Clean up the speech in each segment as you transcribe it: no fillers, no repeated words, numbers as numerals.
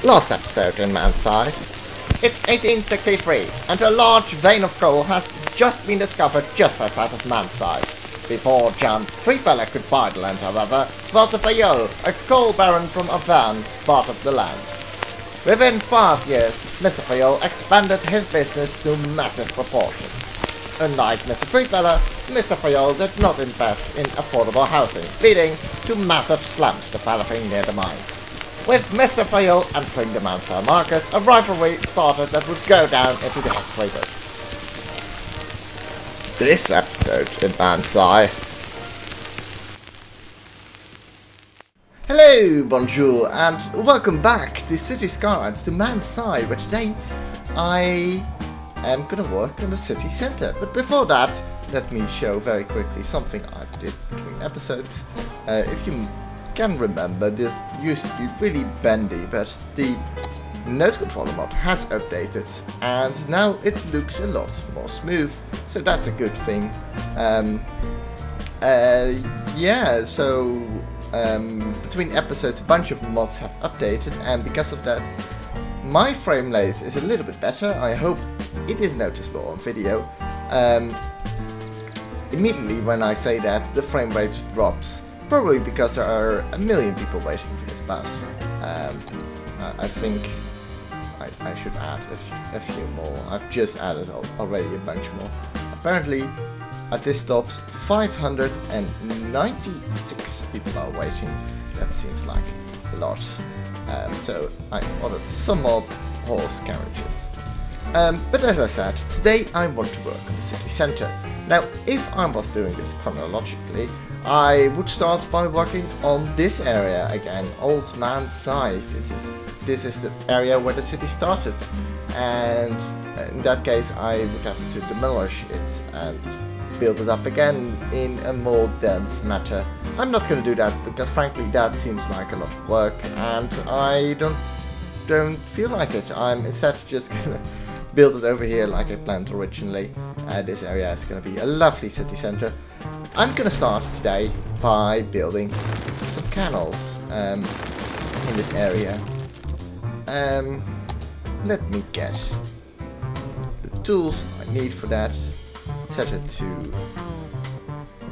Last episode in Manseille. It's 1863 and a large vein of coal has just been discovered just outside of Manseille. Before John Treefeller could buy the land, however, Walter Fayol, a coal baron from Auvergne, bought up the land. Within 5 years, Mr. Fayol expanded his business to massive proportions. Unlike Mr. Treefeller, Mr. Fayol did not invest in affordable housing, leading to massive slums developing near the mines. With Mr. Fayol entering the Manseille market, a rivalry started that would go down into the history books. This episode in Manseille. Hello, bonjour, and welcome back to City Skylines, to Manseille, where today I am gonna work on the city centre. But before that, let me show very quickly something I did between episodes. If you can remember, this used to be really bendy, but the nose controller mod has updated and now it looks a lot more smooth, so that's a good thing. Between episodes a bunch of mods have updated, and because of that my frame rate is a little bit better. I hope it is noticeable on video. Immediately when I say that, the frame rate drops, probably because there are a million people waiting for this bus. I think I should add a few more. I've just added already a bunch more. Apparently at this stops 596 people are waiting. That seems like a lot. So I ordered some more horse carriages. But as I said, today I want to work on the city centre. Now, if I was doing this chronologically, I would start by working on this area again, Old Manseille. This is the area where the city started, and in that case I would have to demolish it and build it up again in a more dense matter. I'm not going to do that because frankly that seems like a lot of work and I don't feel like it. I'm instead just going to build it over here like I planned originally. This area is going to be a lovely city centre. I'm going to start today by building some canals in this area. Let me get the tools I need for that. Set it to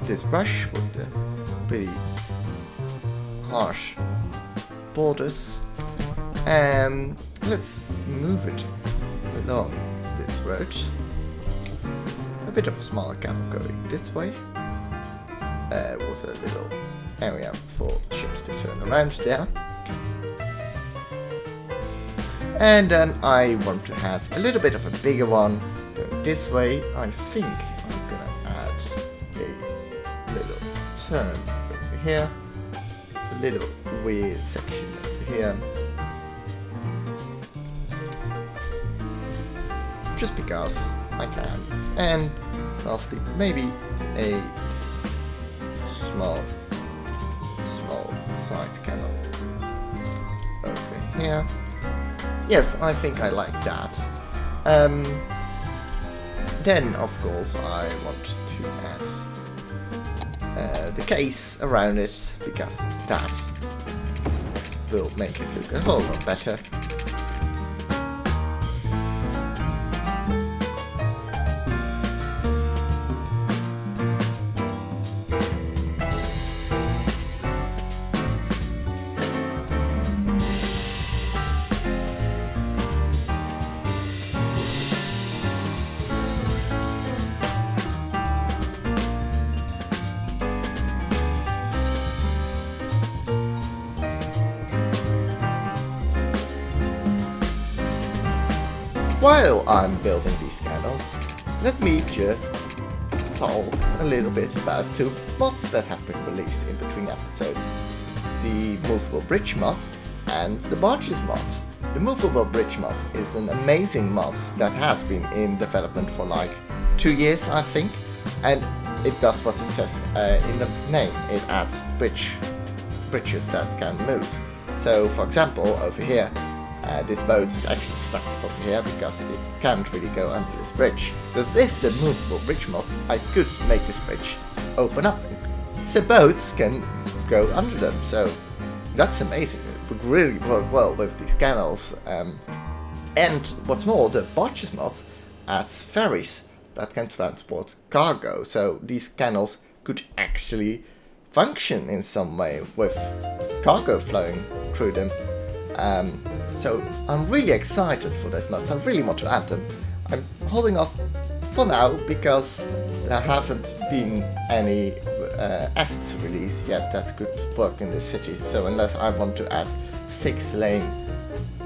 this brush with the pretty harsh borders. Let's move it along this road. A bit of a smaller gap going this way, with a little area for ships to turn around there. And then I want to have a little bit of a bigger one going this way. I think I'm gonna add a little turn over here, a little weird section over here, just because I can. And lastly, maybe a small side canal over here. Yes, I think I like that. Then of course I want to add the case around it, because that will make it look a whole lot better. While I'm building these canals, let me just talk a little bit about two mods that have been released in between episodes. The movable bridge mod and the barges mod. The movable bridge mod is an amazing mod that has been in development for like 2 years, I think, and it does what it says in the name. It adds bridges that can move. So for example, over here, this boat is actually stuck over here because it can't really go under this bridge. But with the movable bridge mod, I could make this bridge open up so boats can go under them. So That's amazing. It would really work well with these canals. And what's more, the barges mod adds ferries that can transport cargo. So these canals could actually function in some way with cargo flowing through them. So I'm really excited for this mod. I really want to add them. I'm holding off for now because there haven't been any assets released yet that could work in this city. So unless I want to add 6-lane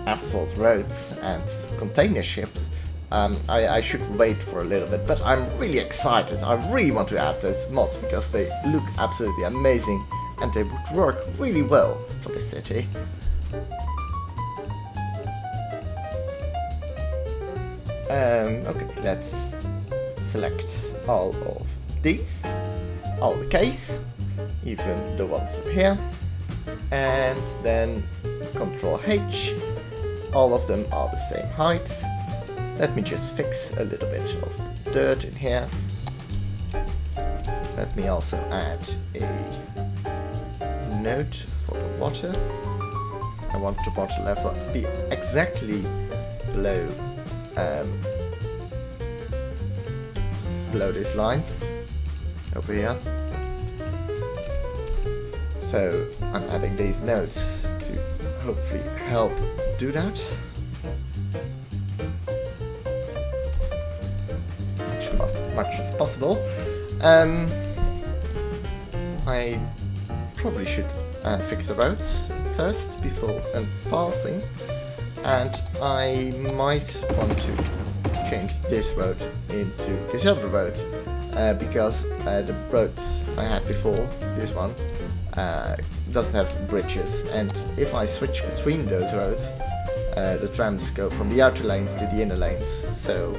asphalt roads and container ships, I should wait for a little bit. But I'm really excited. I really want to add those mods because they look absolutely amazing and they would work really well for the city. Okay, let's select all of these, all the keys, even the ones up here, and then Ctrl H. All of them are the same height. Let me just fix a little bit of the dirt in here. Let me also add a note for the water. I want the water level to be exactly below this line over here. So I'm adding these notes to hopefully help do that. As much as possible. I probably should fix the roads first before passing, and I might want to change this road into this other road because the roads I had before, this one, doesn't have bridges, and if I switch between those roads, the trams go from the outer lanes to the inner lanes. So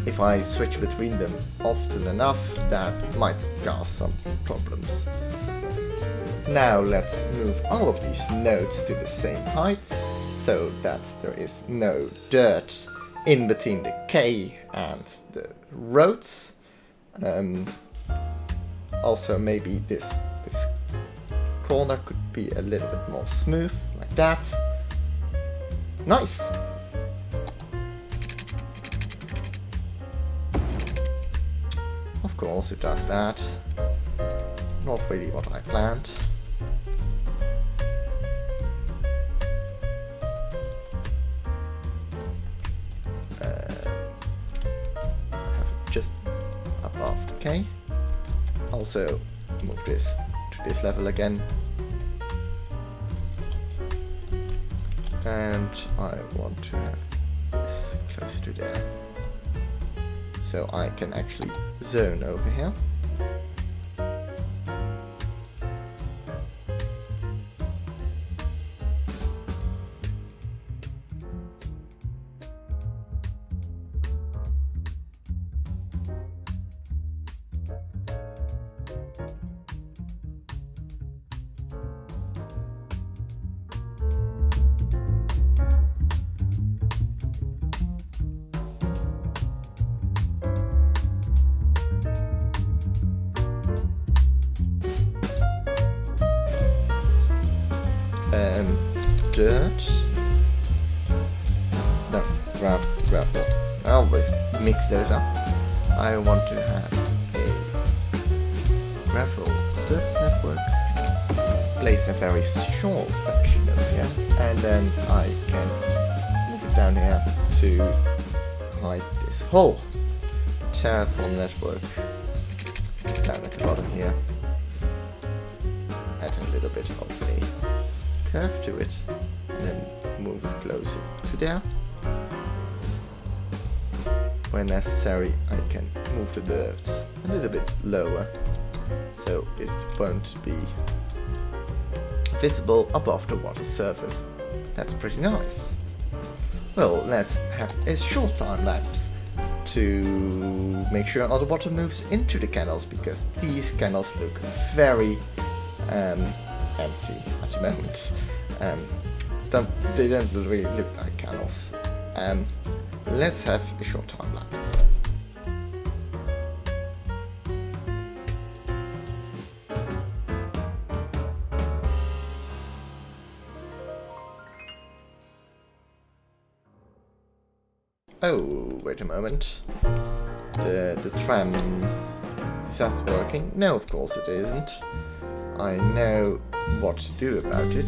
if I switch between them often enough, that might cause some problems. Now let's move all of these nodes to the same height, so that there is no dirt in between the K and the roads. Also maybe this corner could be a little bit more smooth, like that. Nice! Of course it does that. Not really what I planned. Just above the K. Also move this to this level again. And I want to have this closer to there. So I can actually zone over here. Dirt. No, gravel. I always mix those up. I want to have a gravel surface network. Place a very short section over here, and then I can move it down here to hide this hole. Terraform network down at the bottom here. Add a little bit of a curve to it, and then move it closer to there. When necessary, I can move the dirt a little bit lower, so it won't be visible above the water surface. That's pretty nice. Well, let's have a short time lapse to make sure all the water moves into the canals, because these canals look very empty at the moment. They don't really look like canals. Let's have a short time lapse. Oh, wait a moment. The tram... Is that working? No, of course it isn't. I know what to do about it.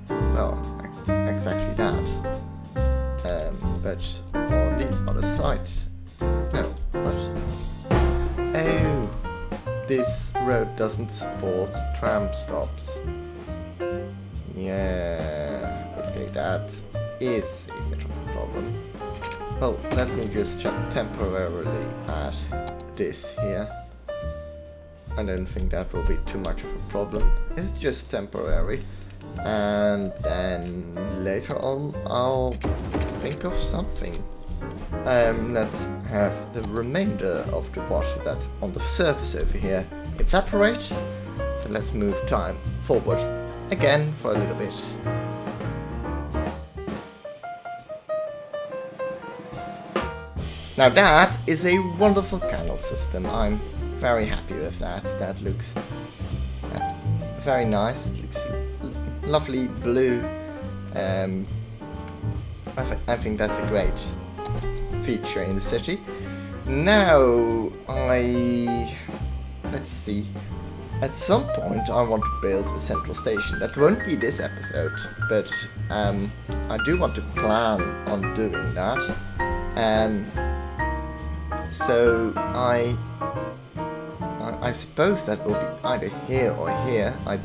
Well, exactly that. But on the other side... No, what? Oh, this road doesn't support tram stops. Yeah, okay, that is a bit of a problem. Well, let me just temporarily add this here. I don't think that will be too much of a problem. It's just temporary. And then later on I'll think of something. Let's have the remainder of the water that's on the surface over here evaporate. So let's move time forward again for a little bit. Now that is a wonderful canal system. I'm very happy with that. That looks very nice. It looks lovely blue. I think that's a great feature in the city. Now let's see. At some point I want to build a central station. That won't be this episode, but I do want to plan on doing that. So I suppose that will be either here or here. I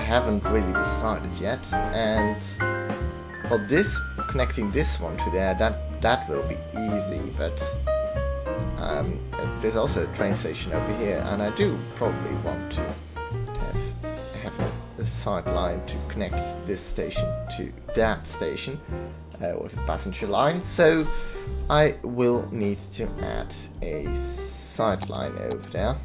haven't really decided yet. And well, connecting this one to there, that will be easy. But there's also a train station over here, and I do probably want to have a side line to connect this station to that station with a passenger line. So I will need to add a side line over there.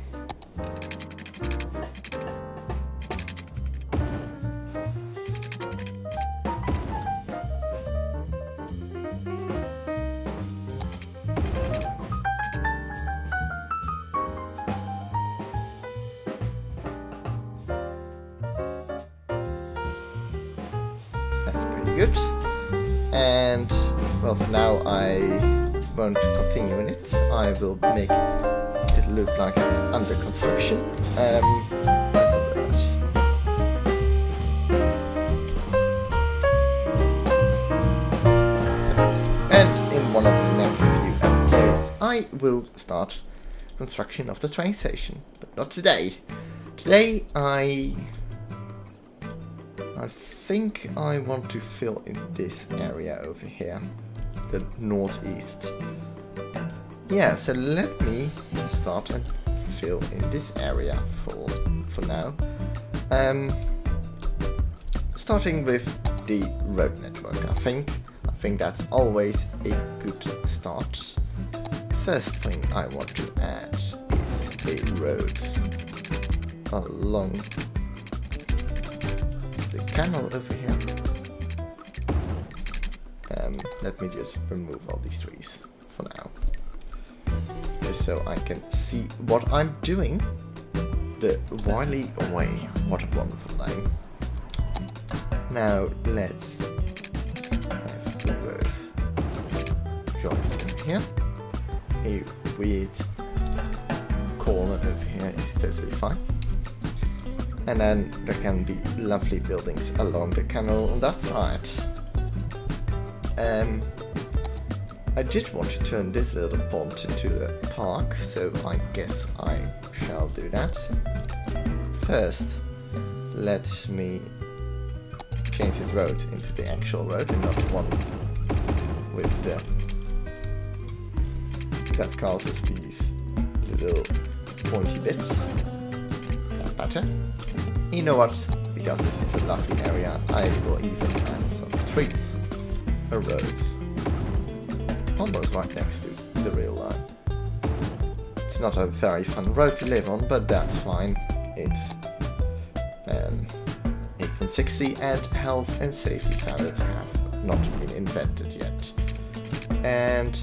That's pretty good. And well, for now I won't continue in it. I will make it look like it's under construction. Let's have a look. And in one of the next few episodes I will start construction of the train station, but not today. Today I think I want to fill in this area over here, the northeast. Yeah, so let me start and fill in this area for now. Starting with the road network, I think that's always a good start. First thing I want to add is a road along the canal over here. Let me just remove all these trees for now, just so I can see what I'm doing. The Wiley Way, what a wonderful name. Now let's have the road joint in here. A weird corner over here is totally fine. And then there can be lovely buildings along the canal on that side. I did want to turn this little pond into a park, so I guess I shall do that. First, let me change this road into the actual road and not the one with the... that causes these little pointy bits. That's better. You know what? Because this is a lovely area, I will even add some trees or roads almost right next to the rail line. It's not a very fun road to live on, but that's fine. It's 1860 and health and safety standards have not been invented yet. And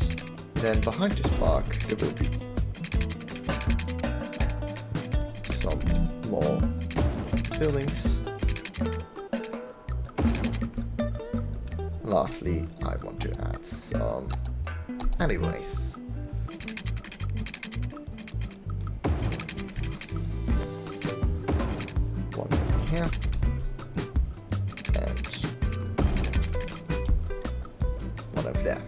then behind this park there will be some more buildings lastly, I want to add some alleyways. One over here. And one over there.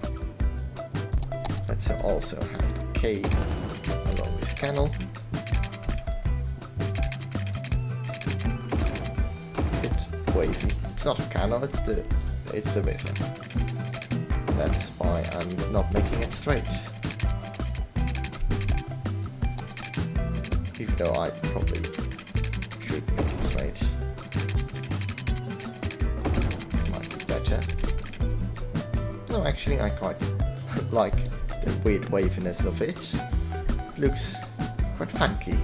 Let's also have the K along this canal. Bit wavy. It's not a canal, it's the river. That's why I'm not making it straight. Even though I probably should make it straight. Might be better. No, actually I quite like the weird waviness of it. It looks quite funky.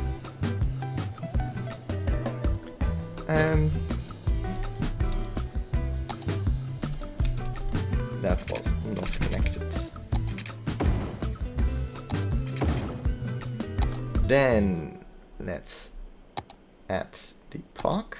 That was not connected. Then let's add the park.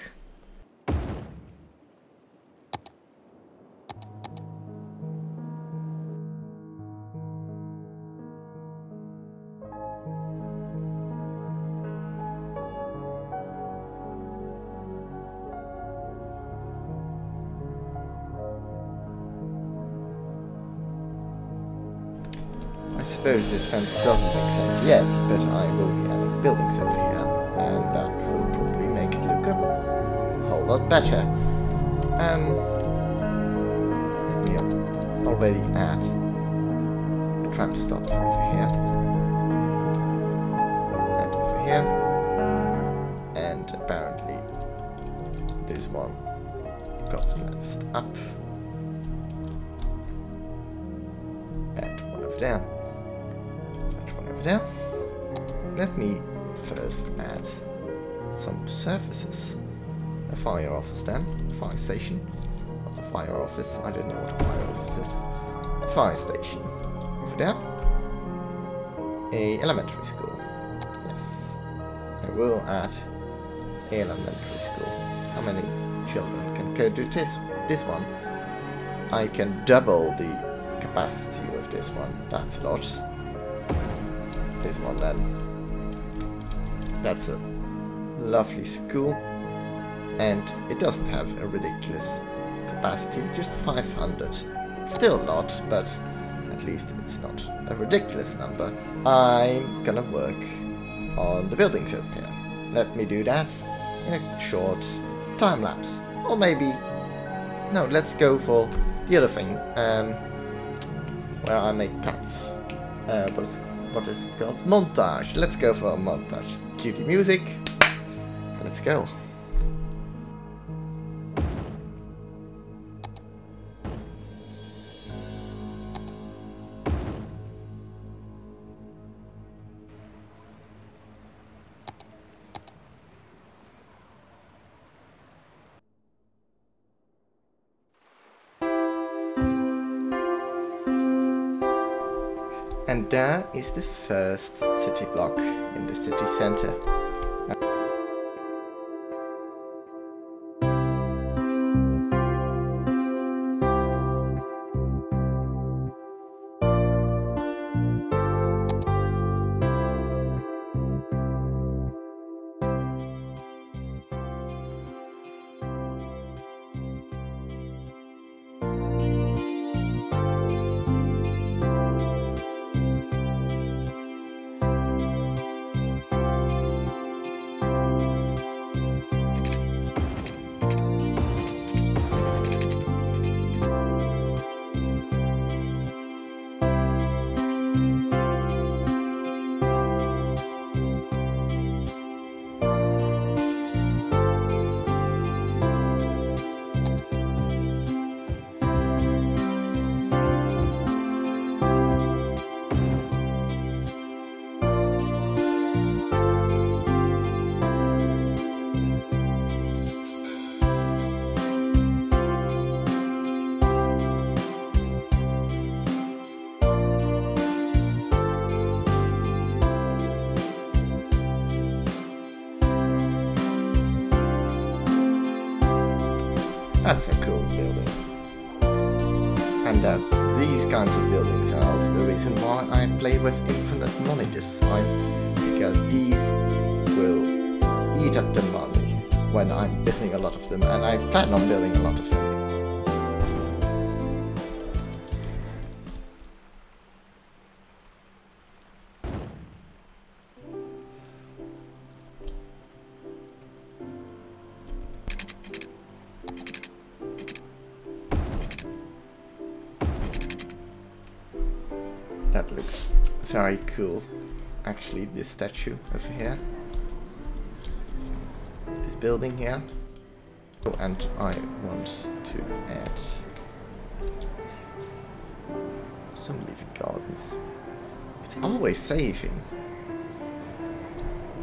I suppose this fence doesn't make sense yet, but I will be adding buildings over here, and that will probably make it look a whole lot better. Let me already add a tram stop over here, and over here, and apparently this one got messed up, and one over there. There. Let me first add some surfaces. A fire office then, a fire station. Not a fire office, I don't know what a fire office is. A fire station. Over there. A elementary school. Yes. I will add a elementary school. How many children can go to this one? I can double the capacity of this one. That's a lot. This one then. That's a lovely school, and it doesn't have a ridiculous capacity, just 500. Still a lot, but at least it's not a ridiculous number. I'm gonna work on the buildings over here. Let me do that in a short time lapse, or maybe no. Let's go for the other thing, where I make cuts. What is it called? Montage. Let's go for a montage. Cue the music. Let's go. And there is the first city block in the city center. That's a cool building. And these kinds of buildings are also the reason why I play with infinite money this time, because these will eat up the money when I'm building a lot of them, and I plan on building a lot of them. That looks very cool, actually, this statue over here. This building here. Oh, and I want to add some leafy gardens. It's always saving.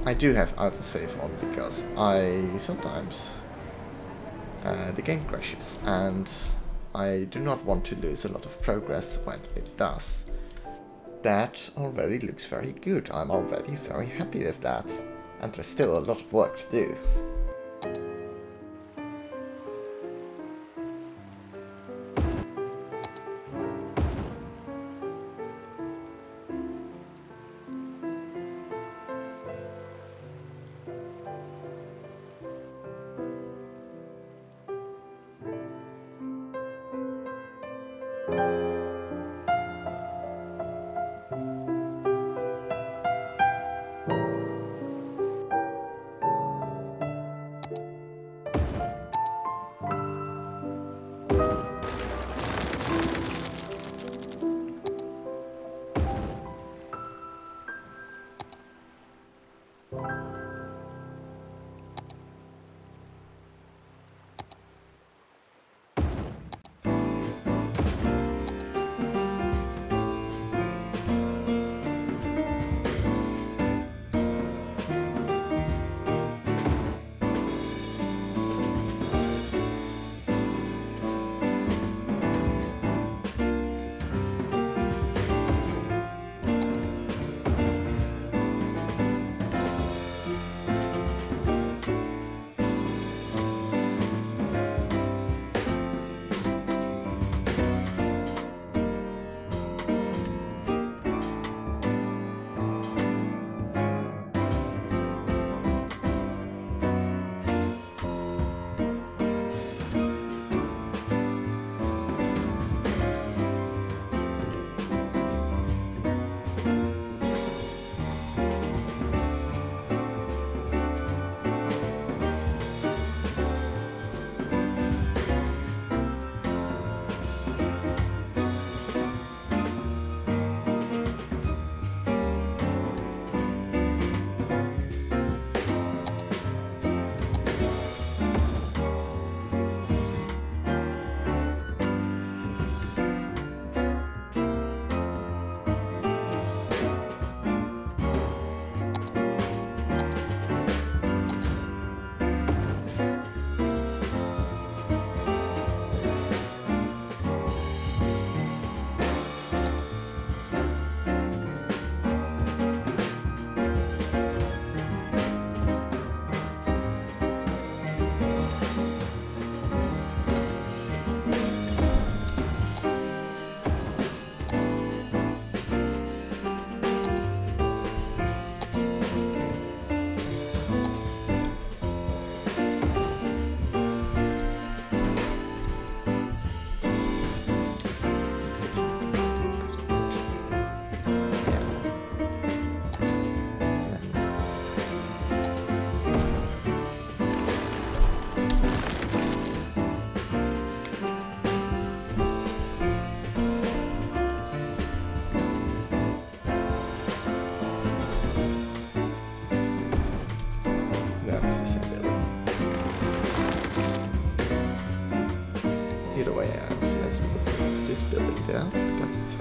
I do have autosave on because sometimes the game crashes and I do not want to lose a lot of progress when it does. That already looks very good. I'm already very happy with that. And there's still a lot of work to do.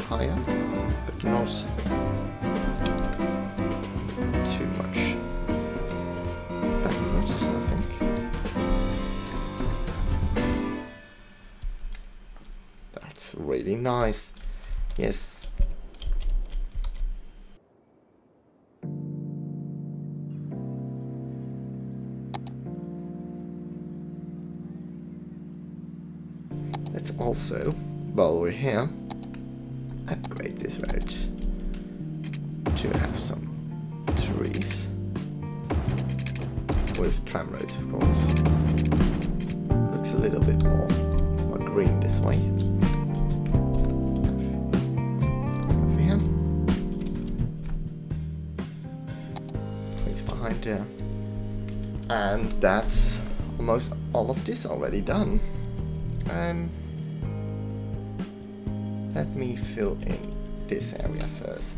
higher, but not too much backwards, I think. That's really nice. Yes. Let's also while we're here, upgrade this road to have some trees with tram roads, of course. Looks a little bit more green this way. Over here. Trees behind there. And that's almost all of this already done. Let me fill in this area first.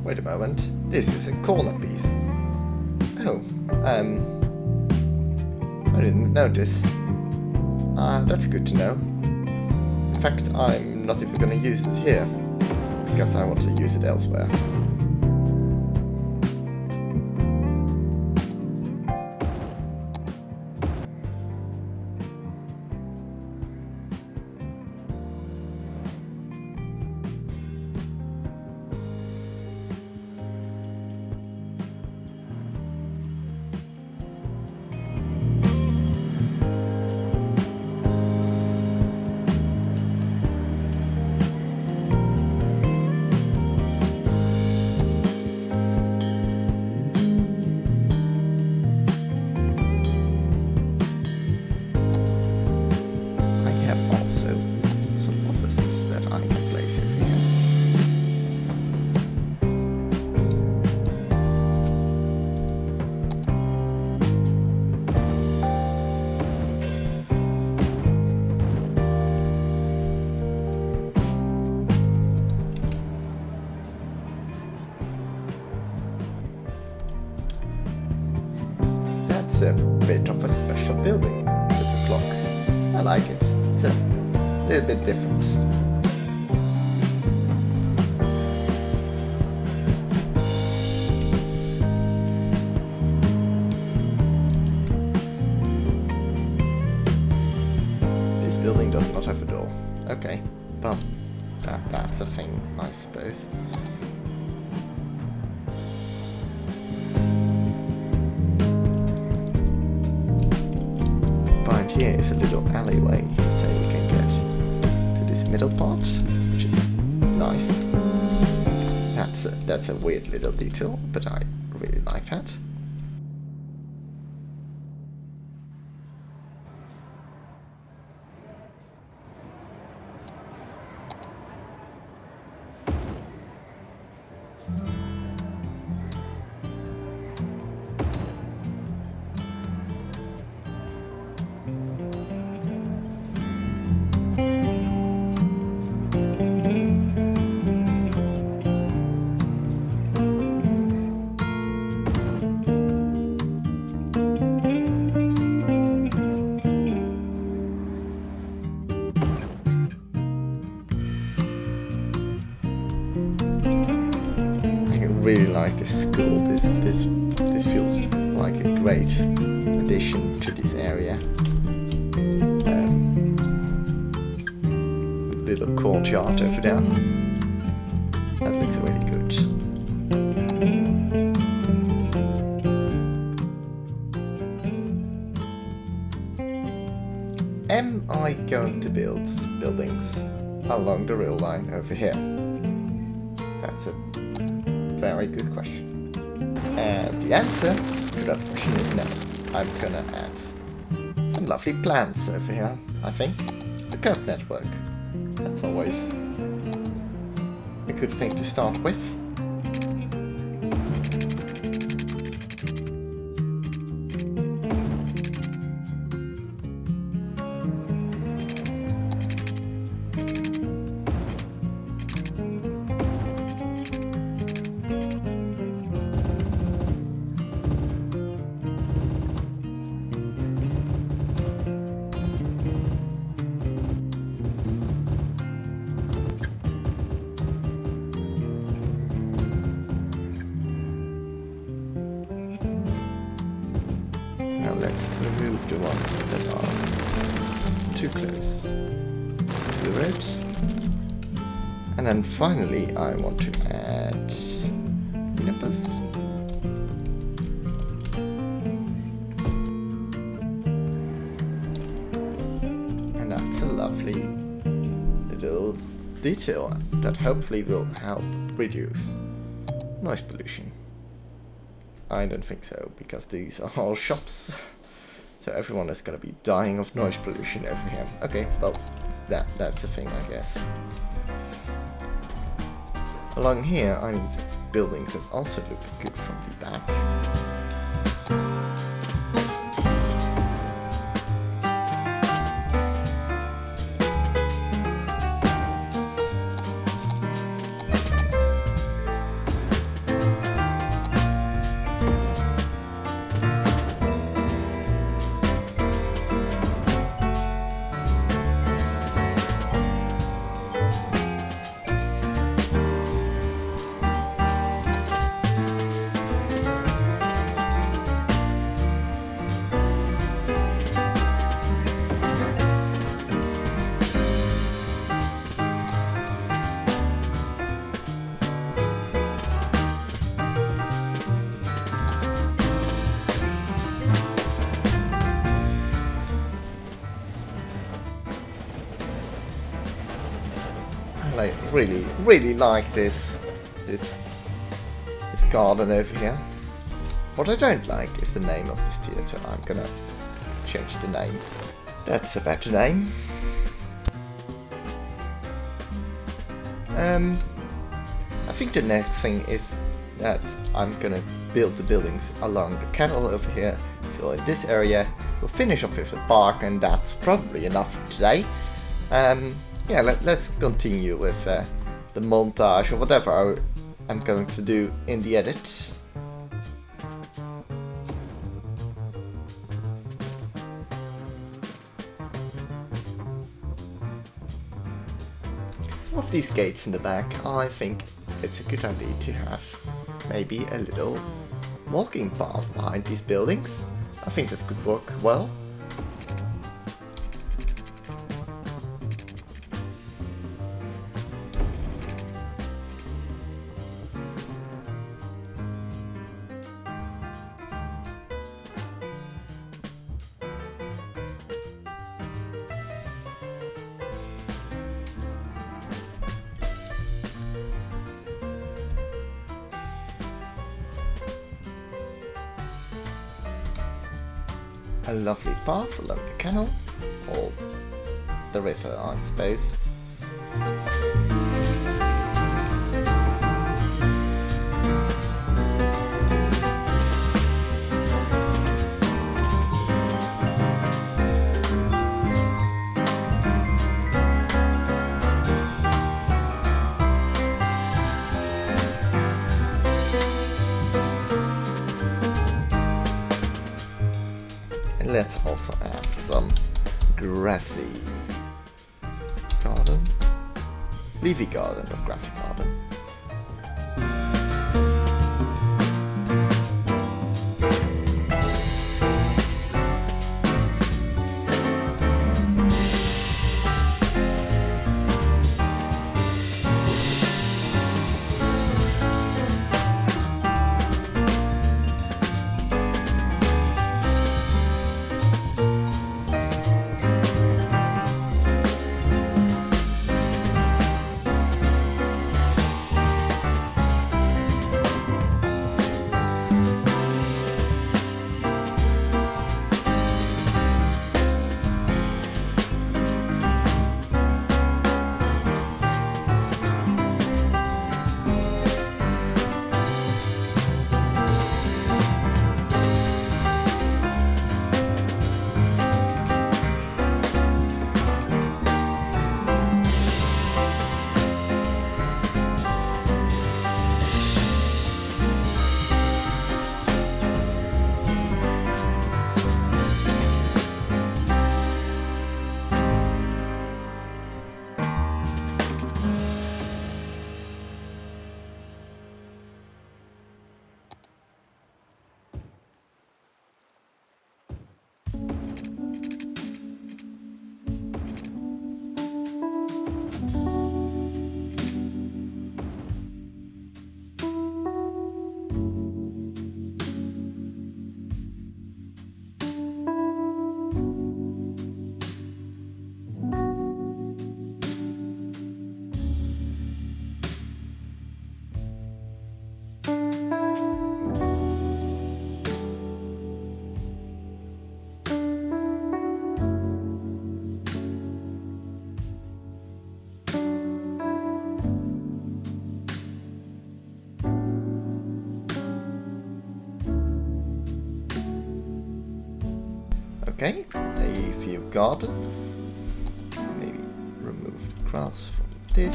Wait a moment, this is a corner piece. Oh, I didn't notice. That's good to know. In fact, I'm not even gonna use it here, because I want to use it elsewhere. A bit of a special building with the clock. I like it. It's a little bit different. This building does not have a door. Okay, well, that's a thing, I suppose. Here is a little alleyway, so you can get to this middle part, which is nice. That's a weird little detail, but I really like that. Really like this school. This feels like a great addition to this area. Little courtyard over there. That looks really good. Am I going to build buildings along the rail line over here? That's a very good question. And the answer to that question is no. I'm gonna add some lovely plants over here, I think. The curb network. That's always a good thing to start with. Now let's remove the ones that are too close to the road. And then finally I want to add numbers. And that's a lovely little detail that hopefully will help reduce noise pollution. I don't think so, because these are all shops, so everyone is gonna be dying of noise pollution over here. Okay, well, that's the thing, I guess. Along here, I need buildings that also look good from the back. I really like this garden over here. What I don't like is the name of this theatre. I'm gonna change the name. That's a better name. I think the next thing is that I'm gonna build the buildings along the canal over here. So in this area we'll finish off with the park, and that's probably enough for today. Yeah, let's continue with the montage or whatever I'm going to do in the edit. Of these gates in the back, I think it's a good idea to have maybe a little walking path behind these buildings. I think that could work well. A lovely path along the canal, or the river, I suppose. Let's also add some grassy garden, leafy garden of grassy garden. Okay, a few gardens. Maybe remove the grass from this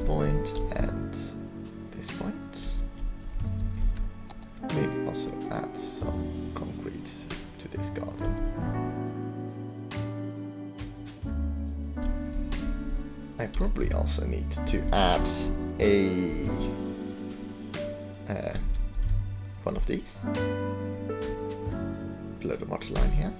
point and this point. Maybe also add some concrete to this garden. I probably also need to add a one of these below the water line here.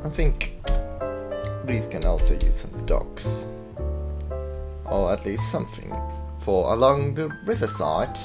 I think these can also use some docks, or at least something for along the riverside.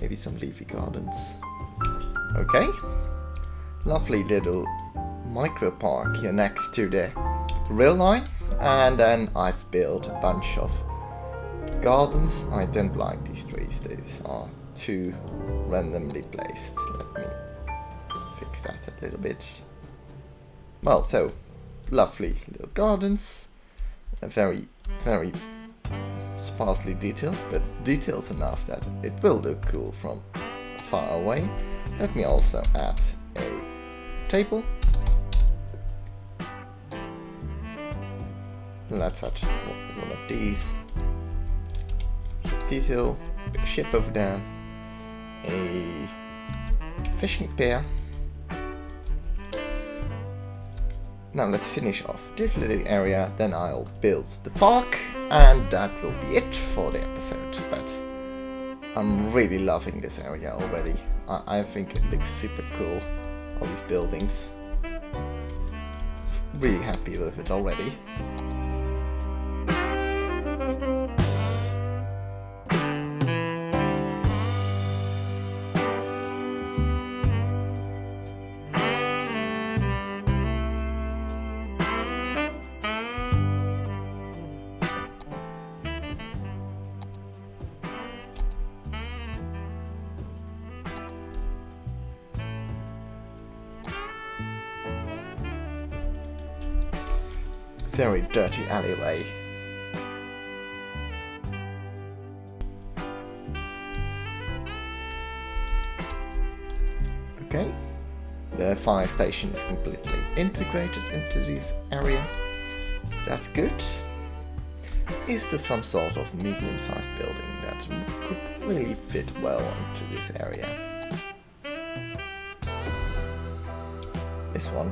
Maybe some leafy gardens. Okay, lovely little micro park here next to the rail line, and then I've built a bunch of gardens. I don't like these trees, these are too randomly placed. Let me fix that a little bit. Well, so lovely little gardens, very sparsely detailed, but detailed enough that it will look cool from far away. Let me also add a table. Let's add one of these. Detail, big ship over there, a fishing pier. Now let's finish off this little area, then I'll build the park, and that will be it for the episode. But I'm really loving this area already. I think it looks super cool, all these buildings. Really happy with it already. Very dirty alleyway. The fire station is completely integrated into this area. So that's good. Is there some sort of medium-sized building that could really fit well into this area? This one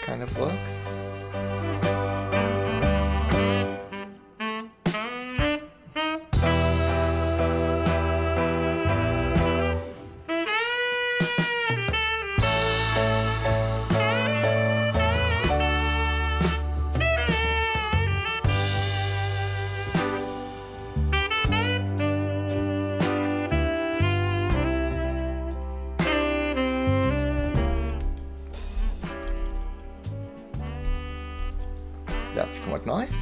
kind of works. That's quite nice.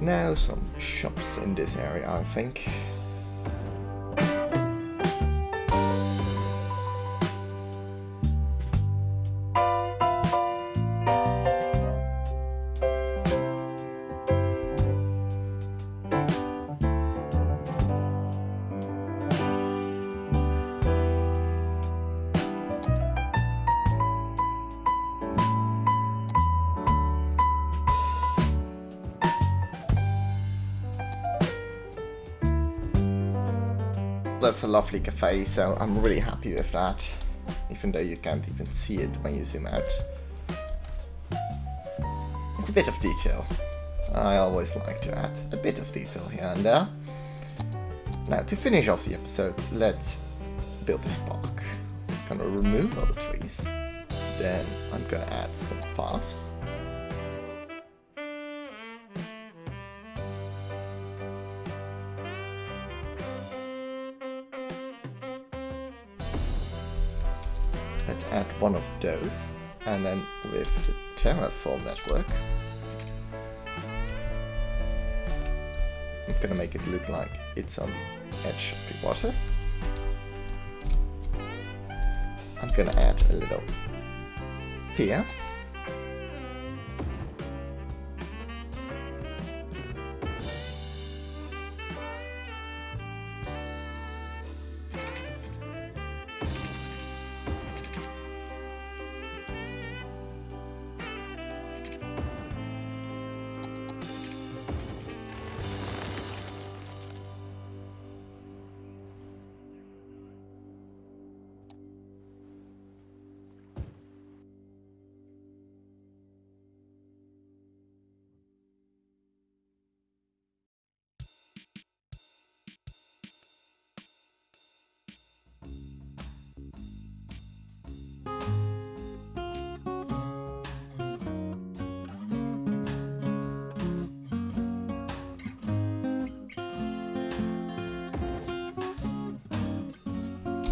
Now some shops in this area, I think. That's a lovely cafe, so I'm really happy with that, even though you can't even see it when you zoom out. It's a bit of detail. I always like to add a bit of detail here and there. Now, to finish off the episode, let's build this park. I'm gonna remove all the trees, then I'm gonna add some paths. Let's add one of those, and then with the terraform network, I'm gonna make it look like it's on the edge of the water. I'm gonna add a little pier.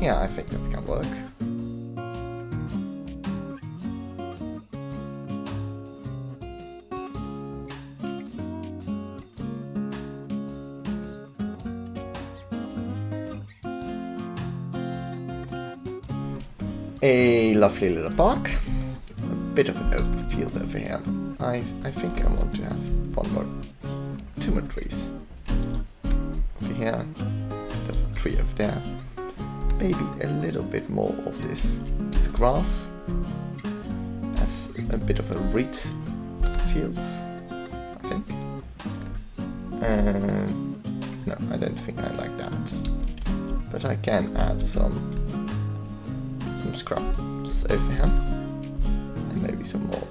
Yeah, I think that can work. A lovely little park. A bit of an open field over here. I think I want to have two more trees. Over here, a tree over there. Maybe a little bit more of this grass as a bit of a reed fields, I think. No, I don't think I like that. But I can add some scraps over here. And maybe some more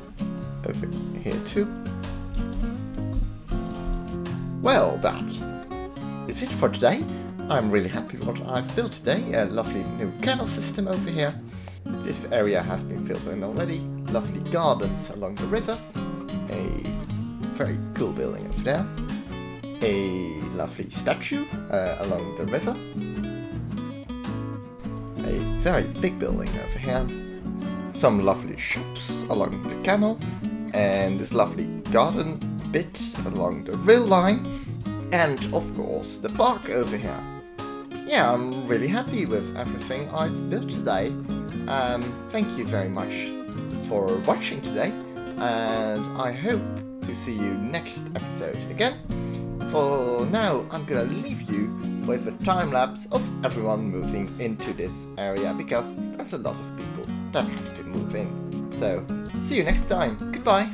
over here too. Well, that is it for today. I'm really happy with what I've built today. A lovely new canal system over here. This area has been filled in already. Lovely gardens along the river. A very cool building over there. A lovely statue along the river. A very big building over here. Some lovely shops along the canal. And this lovely garden bit along the rail line. And of course the park over here. Yeah, I'm really happy with everything I've built today. Thank you very much for watching today, and I hope to see you next episode again. For now, I'm gonna leave you with a time-lapse of everyone moving into this area, because there's a lot of people that have to move in. So, see you next time. Goodbye!